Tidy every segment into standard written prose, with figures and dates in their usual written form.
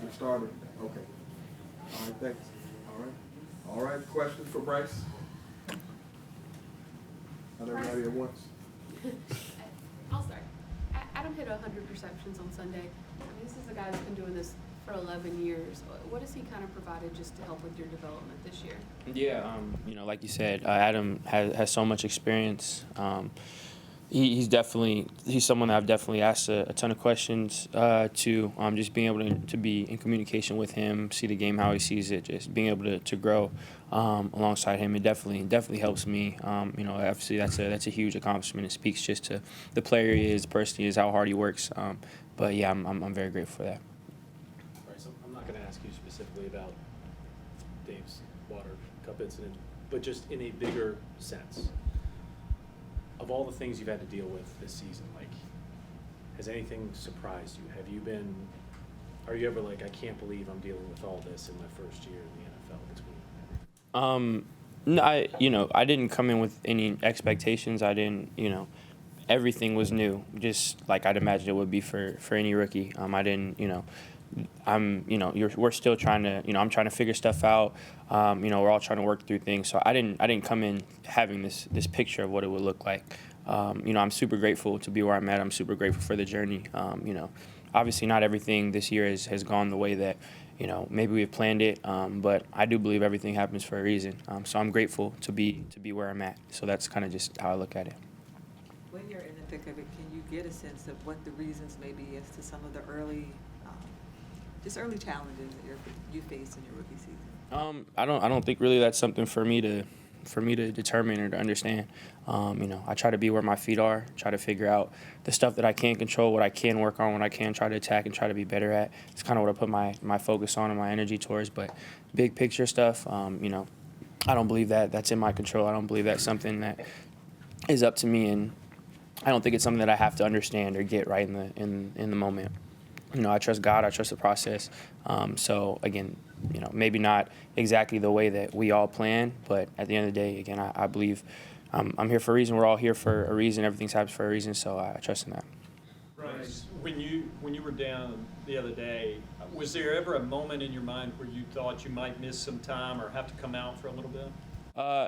You're starting? Okay. All right, thanks. All right. All right, questions for Bryce? Not everybody at once. I'll start. Adam hit 100 receptions on Sunday. I mean, this is a guy that's been doing this for 11 years. What has he kind of provided just to help with your development this year? Yeah, like you said, Adam has so much experience. He's someone that I've definitely asked a ton of questions to. Just being able to be in communication with him, see the game how he sees it, just being able to grow alongside him, it definitely helps me. Obviously that's a huge accomplishment. It speaks just to the player he is, the person he is, how hard he works. But yeah, I'm very grateful for that. All right, so I'm not going to ask you specifically about Dave's water cup incident, but just in a bigger sense. Of all the things you've had to deal with this season, like, has anything surprised you? Are you ever like, I can't believe I'm dealing with all this in my first year in the NFL? No, I didn't come in with any expectations. I didn't, everything was new, just like I'd imagine it would be for any rookie. I didn't, we're still trying to, I'm trying to figure stuff out. We're all trying to work through things. So I didn't come in having this picture of what it would look like. I'm super grateful to be where I'm at. I'm super grateful for the journey. Obviously not everything this year has gone the way that, maybe we've planned it. But I do believe everything happens for a reason. So I'm grateful to be where I'm at. So that's kind of just how I look at it. When you're in the thick of it, can you get a sense of what the reasons may be as to some of the early challenges that you faced in your rookie season? I don't think really that's something for me to determine or to understand. I try to be where my feet are, try to figure out the stuff that I can control, what I can work on, what I can try to attack and try to be better at. It's kind of what I put my focus on and my energy towards. But big picture stuff, I don't believe that's in my control. I don't believe that's something that is up to me, and I don't think it's something that I have to understand or get right in the moment. I trust God. I trust the process. So again, maybe not exactly the way that we all plan, but at the end of the day, again, I believe I'm here for a reason. We're all here for a reason. Everything's happened for a reason. So I trust in that. Bryce, when you were down the other day, was there ever a moment in your mind where you thought you might miss some time or have to come out for a little bit?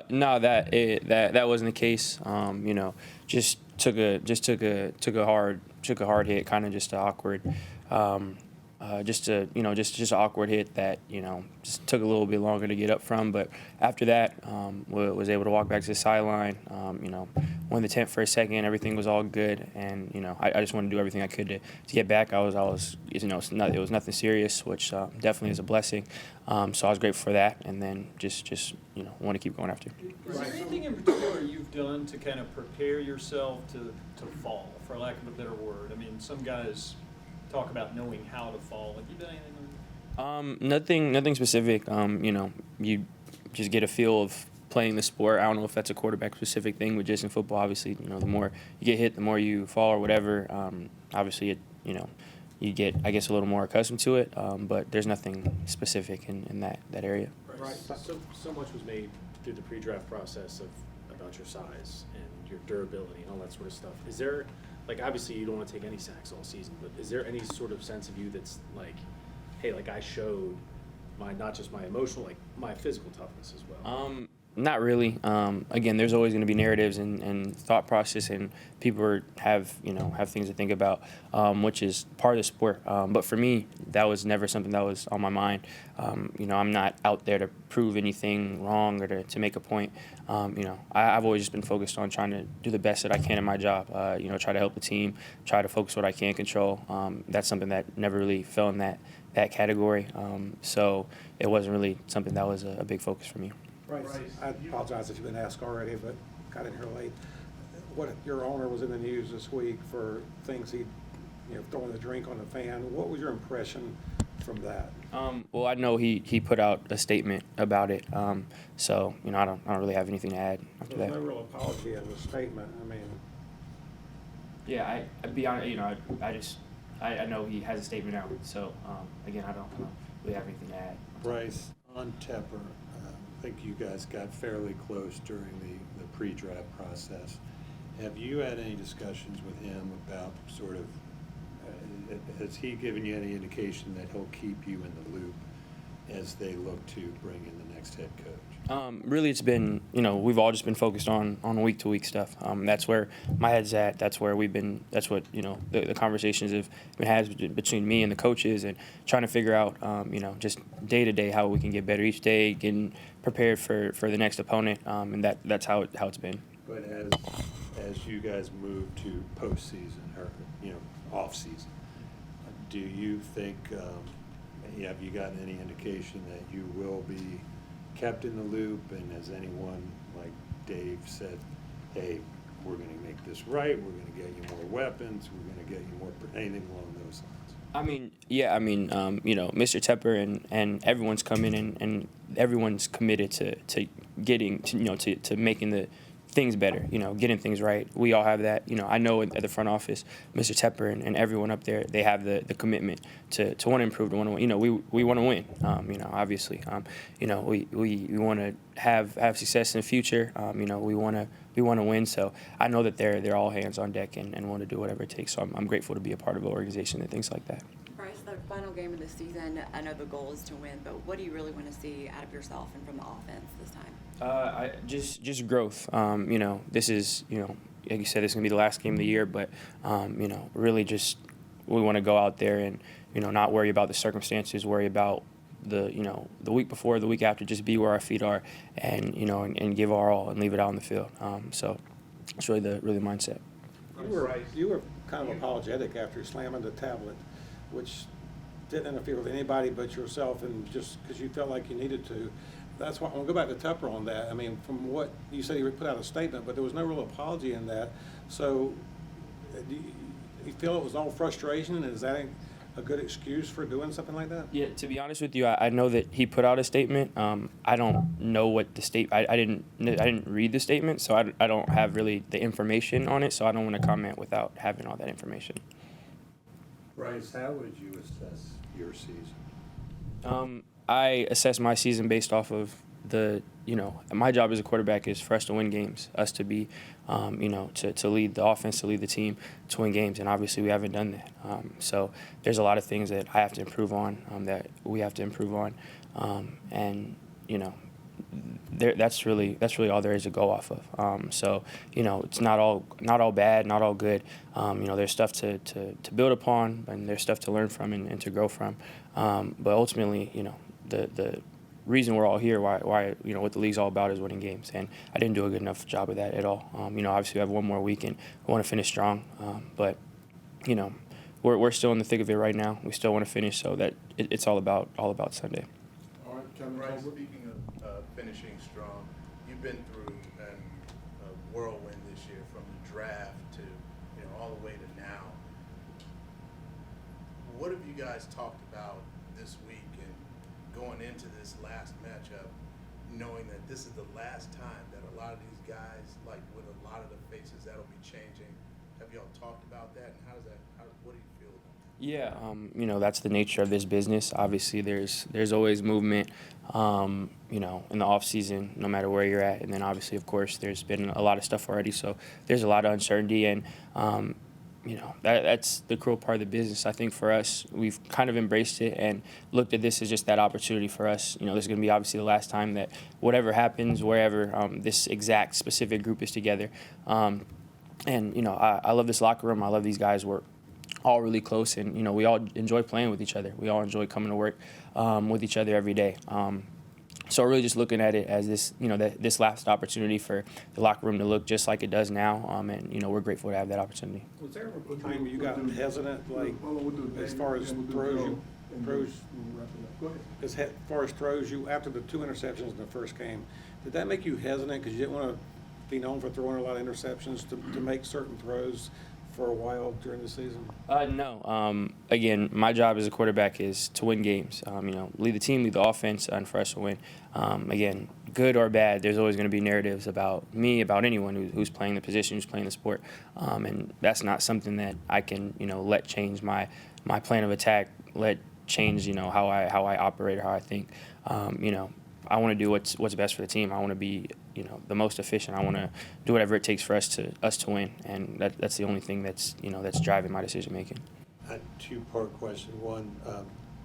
No, that wasn't the case. Just took a hard hit, kind of just awkward. Just an awkward hit that just took a little bit longer to get up from. But after that, was able to walk back to the sideline. Won the tent for a second. Everything was all good, and I just wanted to do everything I could to get back. It was nothing serious, which definitely is a blessing. So I was grateful for that, and then just want to keep going after. Is there anything in particular you've done to kind of prepare yourself to fall, for lack of a better word? I mean, some guys talk about knowing how to fall. Have you done anything like that? Nothing specific. You just get a feel of playing the sport. I don't know if that's a quarterback specific thing, but just in football, obviously, the more you get hit, the more you fall or whatever. Obviously, you get, I guess, a little more accustomed to it. But there's nothing specific in that area. Right. So much was made through the pre-draft process about your size and your durability and all that sort of stuff. Is there, like, obviously you don't want to take any sacks all season, but is there any sort of sense of you that's like, hey, like I showed not just my emotional, like my physical toughness as well? Not really. Again, there's always going to be narratives and thought process, and people have things to think about, which is part of the sport. But for me, that was never something that was on my mind. I'm not out there to prove anything wrong or to make a point. I've always just been focused on trying to do the best that I can in my job. Try to help the team, try to focus what I can control. That's something that never really fell in that category. So it wasn't really something that was a big focus for me. Bryce, I apologize if you've been asked already, but got in here late. Your owner was in the news this week for things he'd, throwing a drink on a fan. What was your impression from that? Well, I know he put out a statement about it. So I don't really have anything to add after that. There's no real apology in the statement. I mean. Yeah, I'd be honest. I know he has a statement out. So again, I don't really have anything to add. Bryce, on Tepper, I think you guys got fairly close during the pre-draft process. Have you had any discussions with him about sort of, has he given you any indication that he'll keep you in the loop as they look to bring in the next head coach? Really, it's been, we've all just been focused on week-to-week stuff. That's where my head's at. That's where we've been. That's what, the conversations have been had between me and the coaches, and trying to figure out, just day-to-day how we can get better each day, getting prepared for the next opponent, and that's how it's been. But as you guys move to postseason or, off season, do you think, have you gotten any indication that you will be kept in the loop? And has anyone like Dave said, hey, we're going to make this right, we're going to get you more weapons, we're going to get you more, anything along those lines? Mr. Tepper and everyone's coming in, and everyone's committed to getting to making the things better, getting things right. We all have that. I know at the front office, Mr. Tepper and everyone up there, they have the commitment to want to improve, to want to win. We want to win. Obviously. We want to have success in the future. We want to win. So I know that they're all hands on deck and want to do whatever it takes. So I'm grateful to be a part of an organization that thinks like that. Bryce, the final game of the season, I know the goal is to win, but what do you really want to see out of yourself and from the offense this time? Just growth. This is, like you said, this is gonna be the last game of the year, but really just we want to go out there and not worry about the circumstances, worry about the week before, the week after, just be where our feet are, and and give our all and leave it out on the field. So it's really the mindset. You were kind of apologetic after slamming the tablet, which didn't interfere with anybody but yourself, and just because you felt like you needed to. That's why I want to go back to Tepper on that. I mean, from what you said, he put out a statement, but there was no real apology in that. So, do you feel it was all frustration, and is that a good excuse for doing something like that? Yeah, to be honest with you, I know that he put out a statement. I don't know what the statement. I didn't read the statement, so I don't have really the information on it. So I don't want to comment without having all that information. Bryce, how would you assess your season? I assess my season based off of my job as a quarterback is for us to win games, us to be, to lead the offense, to lead the team, to win games, and obviously we haven't done that. So there's a lot of things that I have to improve on, that we have to improve on, and that's really all there is to go off of. So it's not all bad, not all good. There's stuff to build upon, and there's stuff to learn from and to grow from. But ultimately, the reason we're all here, why what the league's all about is winning games, and I didn't do a good enough job of that at all. Obviously we have one more week and we want to finish strong, but we're still in the thick of it right now. We still want to finish, so that it's all about Sunday. All right, Kevin. Bryce, speaking of finishing strong, you've been through a whirlwind this year, from the draft to all the way to now. What have you guys talked about this week and going into this last matchup, knowing that this is the last time that a lot of these guys, like with a lot of the faces that'll be changing, have y'all talked about that, and what do you feel about that? Yeah, that's the nature of this business. Obviously, there's always movement, in the off season, no matter where you're at, and then obviously, of course, there's been a lot of stuff already, so there's a lot of uncertainty, and that's the cruel part of the business. I think for us, we've kind of embraced it and looked at this as just that opportunity for us. This is going to be obviously the last time that whatever happens, wherever this exact specific group is together. I love this locker room. I love these guys. We're all really close, and we all enjoy playing with each other. We all enjoy coming to work with each other every day. So really just looking at it as this, this last opportunity for the locker room to look just like it does now, and we're grateful to have that opportunity. Was there a time you got hesitant, like as far as throws you after the 2 interceptions in the first game? Did that make you hesitant because you didn't want to be known for throwing a lot of interceptions to make certain throws for a while during the season? No. Again, my job as a quarterback is to win games. Lead the team, lead the offense, and for us to win. Again, good or bad, there's always going to be narratives about me, about anyone who's playing the position, who's playing the sport. And that's not something that I can, let change my plan of attack, let change, how I operate or how I think. I want to do what's best for the team. I want to be, the most efficient. I want to do whatever it takes for us to win, and that's the only thing that's driving my decision making. A two-part question. One,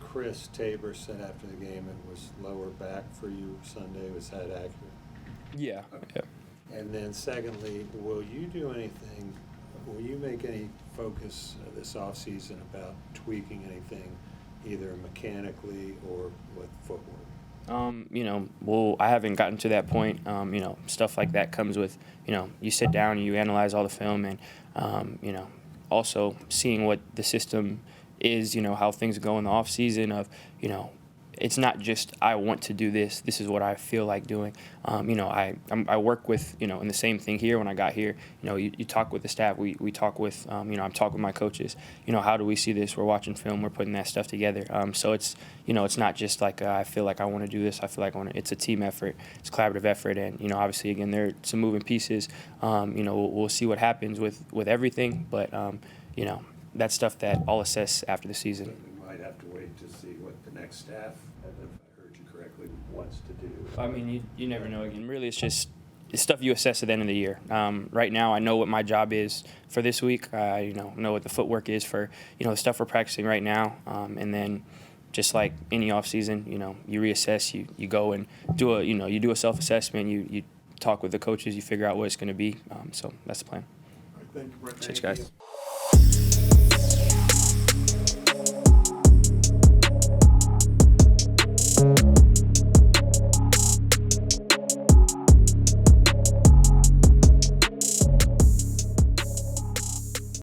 Chris Tabor said after the game it was lower back for you Sunday. Was that accurate? Yeah. Okay. And then secondly, will you make any focus this offseason about tweaking anything, either mechanically or with footwork? I haven't gotten to that point. Stuff like that comes with, you sit down and you analyze all the film and, also seeing what the system is, how things go in the off season of, it's not just I want to do this. This is what I feel like doing. I work with, in the same thing here when I got here. You talk with the staff. We talk with, I'm talking with my coaches. How do we see this? We're watching film. We're putting that stuff together. So it's, it's not just like I feel like I want to do this. I feel like it's a team effort. It's a collaborative effort. And, obviously, again, there are some moving pieces. We'll see what happens with everything. But, that's stuff that I'll assess after the season. We might have to wait to see what the next staff, if I heard you correctly, wants to do. I mean, you never know. Again, really, it's stuff you assess at the end of the year. Right now, I know what my job is for this week. I know what the footwork is for the stuff we're practicing right now. And then, just like any off season, you reassess. You go and do you do a self assessment. You talk with the coaches. You figure out what it's going to be. So that's the plan. All right, thank you, Brett. Cheers, Thank guys. you.